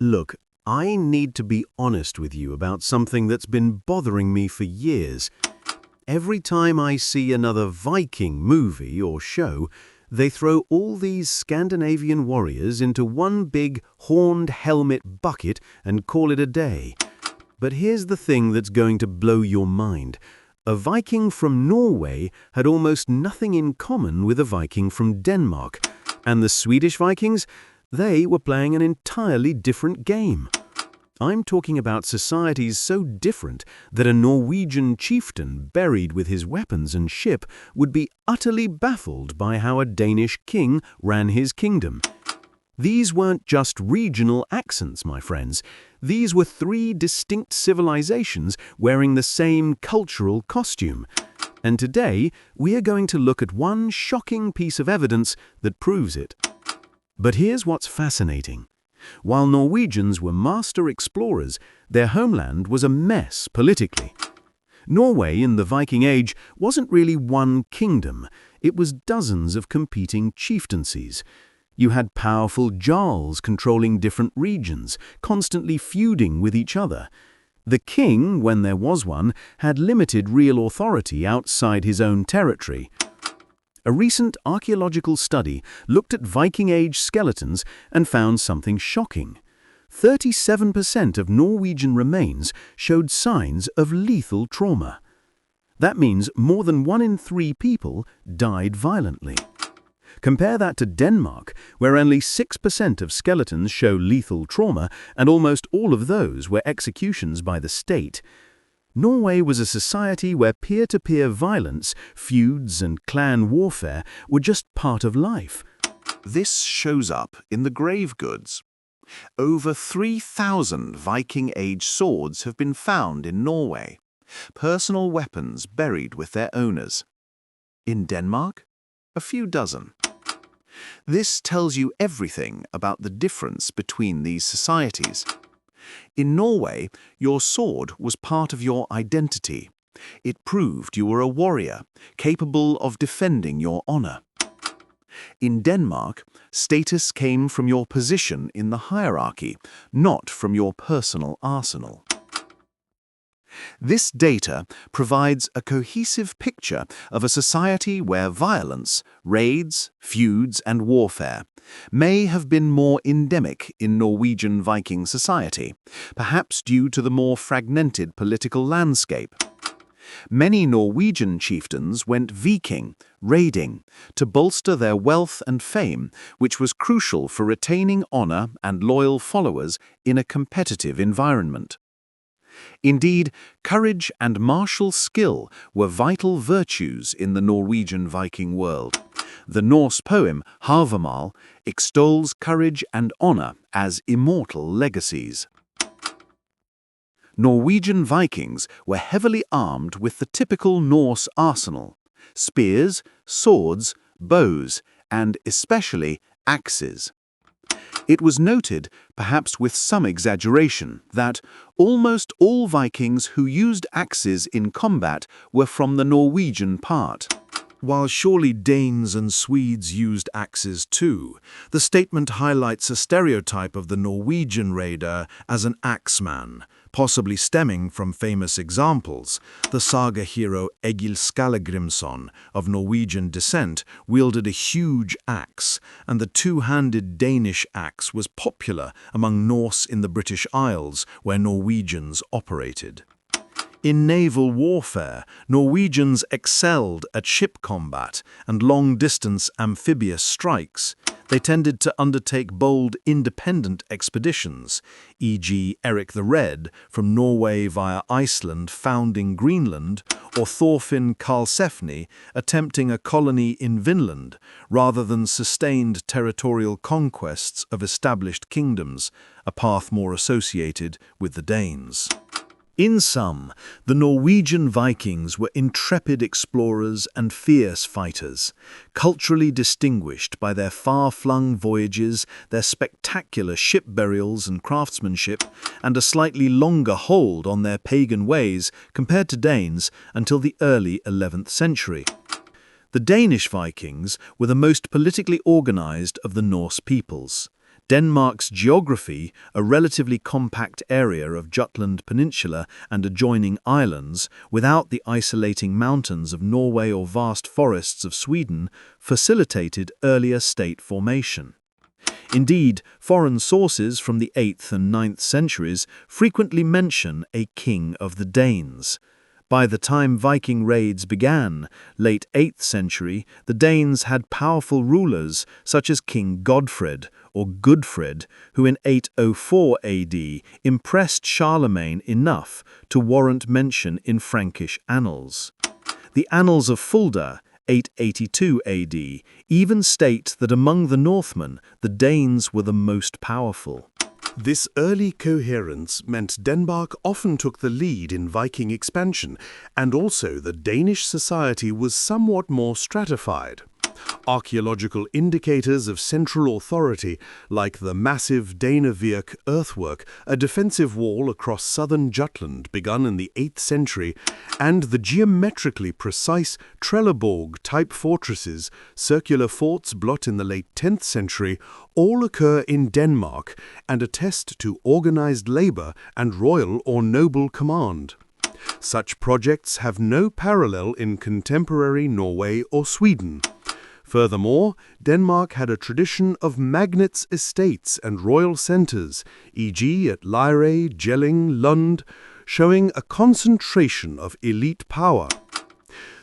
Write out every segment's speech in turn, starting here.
Look, I need to be honest with you about something that's been bothering me for years. Every time I see another Viking movie or show, they throw all these Scandinavian warriors into one big horned helmet bucket and call it a day. But here's the thing that's going to blow your mind. A Viking from Norway had almost nothing in common with a Viking from Denmark. And the Swedish Vikings, they were playing an entirely different game. I'm talking about societies so different that a Norwegian chieftain buried with his weapons and ship would be utterly baffled by how a Danish king ran his kingdom. These weren't just regional accents, my friends. These were three distinct civilizations wearing the same cultural costume. And today, we are going to look at one shocking piece of evidence that proves it. But here's what's fascinating. While Norwegians were master explorers, their homeland was a mess politically. Norway in the Viking Age wasn't really one kingdom. It was dozens of competing chieftaincies. You had powerful jarls controlling different regions, constantly feuding with each other. The king, when there was one, had limited real authority outside his own territory. A recent archaeological study looked at Viking Age skeletons and found something shocking. 37% of Norwegian remains showed signs of lethal trauma. That means more than 1 in 3 people died violently. Compare that to Denmark, where only 6% of skeletons show lethal trauma, and almost all of those were executions by the state. Norway was a society where peer-to-peer violence, feuds, and clan warfare were just part of life. This shows up in the grave goods. Over 3,000 Viking Age swords have been found in Norway, personal weapons buried with their owners. In Denmark, a few dozen. This tells you everything about the difference between these societies. In Norway, your sword was part of your identity. It proved you were a warrior, capable of defending your honor. In Denmark, status came from your position in the hierarchy, not from your personal arsenal. This data provides a cohesive picture of a society where violence, raids, feuds, and warfare may have been more endemic in Norwegian Viking society, perhaps due to the more fragmented political landscape. Many Norwegian chieftains went Viking, raiding, to bolster their wealth and fame, which was crucial for retaining honor and loyal followers in a competitive environment. Indeed, courage and martial skill were vital virtues in the Norwegian Viking world. The Norse poem Havamal extols courage and honor as immortal legacies. Norwegian Vikings were heavily armed with the typical Norse arsenal: spears, swords, bows, and especially axes. It was noted, perhaps with some exaggeration, that almost all Vikings who used axes in combat were from the Norwegian part. While surely Danes and Swedes used axes too, the statement highlights a stereotype of the Norwegian raider as an axeman, possibly stemming from famous examples. The saga hero Egil Skallagrimson, of Norwegian descent, wielded a huge axe, and the two-handed Danish axe was popular among Norse in the British Isles, where Norwegians operated. In naval warfare, Norwegians excelled at ship combat and long-distance amphibious strikes. They tended to undertake bold, independent expeditions, e.g. Eric the Red from Norway via Iceland founding Greenland, or Thorfinn Karlsefni attempting a colony in Vinland, rather than sustained territorial conquests of established kingdoms, a path more associated with the Danes. In sum, the Norwegian Vikings were intrepid explorers and fierce fighters, culturally distinguished by their far-flung voyages, their spectacular ship burials and craftsmanship, and a slightly longer hold on their pagan ways compared to Danes until the early 11th century. The Danish Vikings were the most politically organized of the Norse peoples. Denmark's geography, a relatively compact area of Jutland Peninsula and adjoining islands, without the isolating mountains of Norway or vast forests of Sweden, facilitated earlier state formation. Indeed, foreign sources from the 8th and 9th centuries frequently mention a king of the Danes. By the time Viking raids began, late 8th century, the Danes had powerful rulers such as King Godfred or Gudfred, who in 804 AD impressed Charlemagne enough to warrant mention in Frankish annals. The Annals of Fulda, 882 AD, even state that among the Northmen, the Danes were the most powerful. This early coherence meant Denmark often took the lead in Viking expansion, and also the Danish society was somewhat more stratified. Archaeological indicators of central authority, like the massive Danevirke earthwork, a defensive wall across southern Jutland begun in the 8th century, and the geometrically precise Trelleborg-type fortresses, circular forts built in the late 10th century, all occur in Denmark and attest to organized labor and royal or noble command. Such projects have no parallel in contemporary Norway or Sweden. Furthermore, Denmark had a tradition of magnates' estates and royal centres, e.g. at Lejre, Jelling, Lund, showing a concentration of elite power.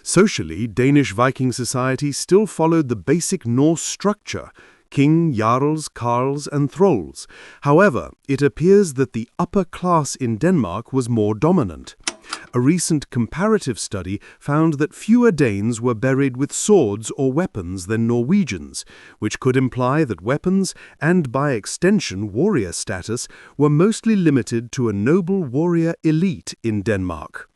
Socially, Danish Viking society still followed the basic Norse structure: king, jarls, carls, and thralls. However, it appears that the upper class in Denmark was more dominant. A recent comparative study found that fewer Danes were buried with swords or weapons than Norwegians, which could imply that weapons, and by extension warrior status, were mostly limited to a noble warrior elite in Denmark.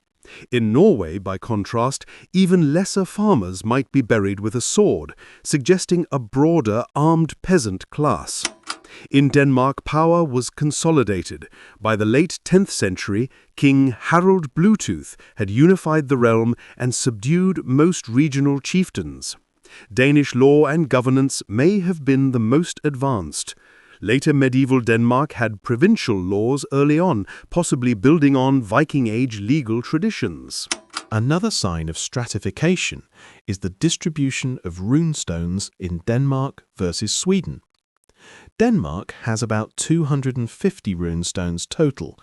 In Norway, by contrast, even lesser farmers might be buried with a sword, suggesting a broader armed peasant class. In Denmark, power was consolidated. By the late 10th century, King Harald Bluetooth had unified the realm and subdued most regional chieftains. Danish law and governance may have been the most advanced. Later medieval Denmark had provincial laws early on, possibly building on Viking Age legal traditions. Another sign of stratification is the distribution of runestones in Denmark versus Sweden. Denmark has about 250 runestones total,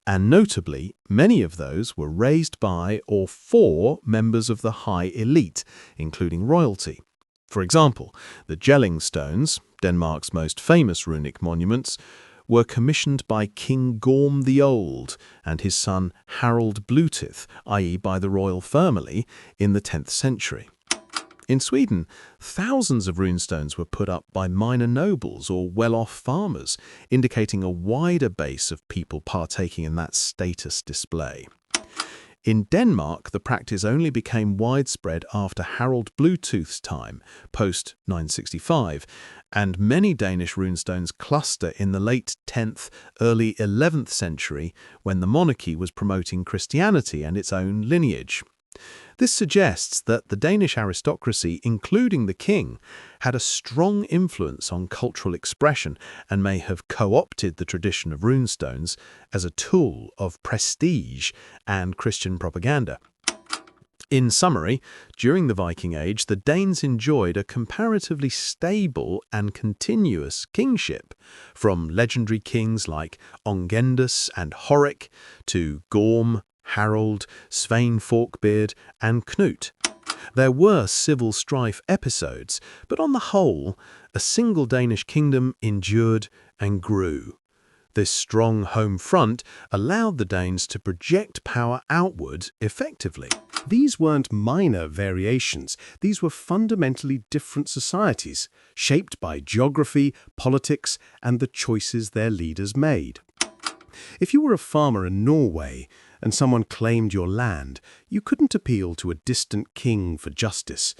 and notably, many of those were raised by or for members of the high elite, including royalty. For example, the Jelling stones, Denmark's most famous runic monuments, were commissioned by King Gorm the Old and his son Harald Bluetooth, i.e. by the royal family, in the 10th century. In Sweden, thousands of runestones were put up by minor nobles or well-off farmers, indicating a wider base of people partaking in that status display. In Denmark, the practice only became widespread after Harald Bluetooth's time, post-965, and many Danish runestones cluster in the late 10th, early 11th century when the monarchy was promoting Christianity and its own lineage. This suggests that the Danish aristocracy, including the king, had a strong influence on cultural expression and may have co-opted the tradition of runestones as a tool of prestige and Christian propaganda. In summary, during the Viking Age, the Danes enjoyed a comparatively stable and continuous kingship, from legendary kings like Ongendus and Horik to Gorm, Harold, Svein Forkbeard, and Knut. There were civil strife episodes, but on the whole, a single Danish kingdom endured and grew. This strong home front allowed the Danes to project power outward effectively. These weren't minor variations. These were fundamentally different societies, shaped by geography, politics, and the choices their leaders made. If you were a farmer in Norway and someone claimed your land, you couldn't appeal to a distant king for justice.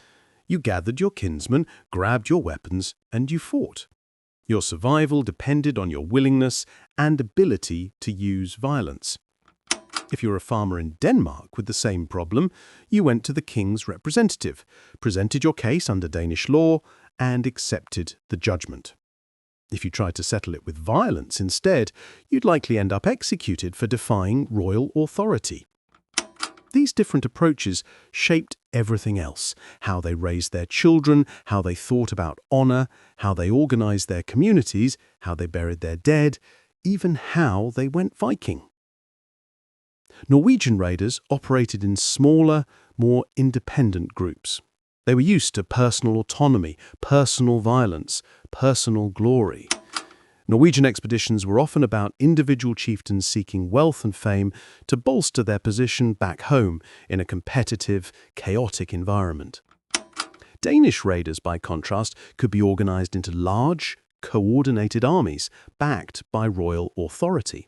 You gathered your kinsmen, grabbed your weapons, and you fought. Your survival depended on your willingness and ability to use violence. If you were a farmer in Denmark with the same problem, you went to the king's representative, presented your case under Danish law, and accepted the judgment. If you tried to settle it with violence instead, you'd likely end up executed for defying royal authority. These different approaches shaped everything else: how they raised their children, how they thought about honor, how they organized their communities, how they buried their dead, even how they went Viking. Norwegian raiders operated in smaller, more independent groups. They were used to personal autonomy, personal violence, personal glory. Norwegian expeditions were often about individual chieftains seeking wealth and fame to bolster their position back home in a competitive, chaotic environment. Danish raiders, by contrast, could be organized into large, coordinated armies backed by royal authority.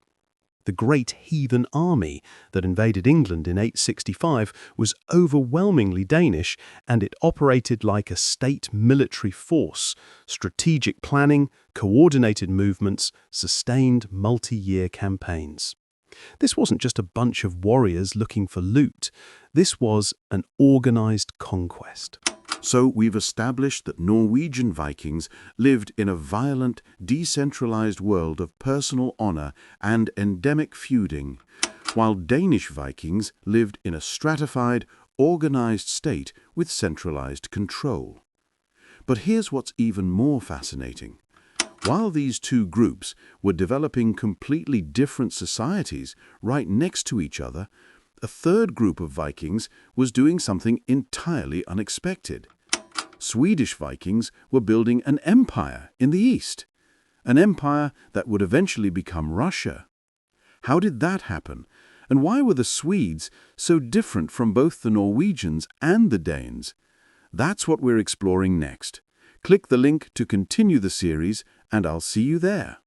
The Great Heathen Army that invaded England in 865 was overwhelmingly Danish, and it operated like a state military force: strategic planning, coordinated movements, sustained multi-year campaigns. This wasn't just a bunch of warriors looking for loot. This was an organized conquest. So we've established that Norwegian Vikings lived in a violent, decentralized world of personal honor and endemic feuding, while Danish Vikings lived in a stratified, organized state with centralized control. But here's what's even more fascinating. While these two groups were developing completely different societies right next to each other, a third group of Vikings was doing something entirely unexpected. Swedish Vikings were building an empire in the east, an empire that would eventually become Russia. How did that happen? And why were the Swedes so different from both the Norwegians and the Danes? That's what we're exploring next. Click the link to continue the series, and I'll see you there.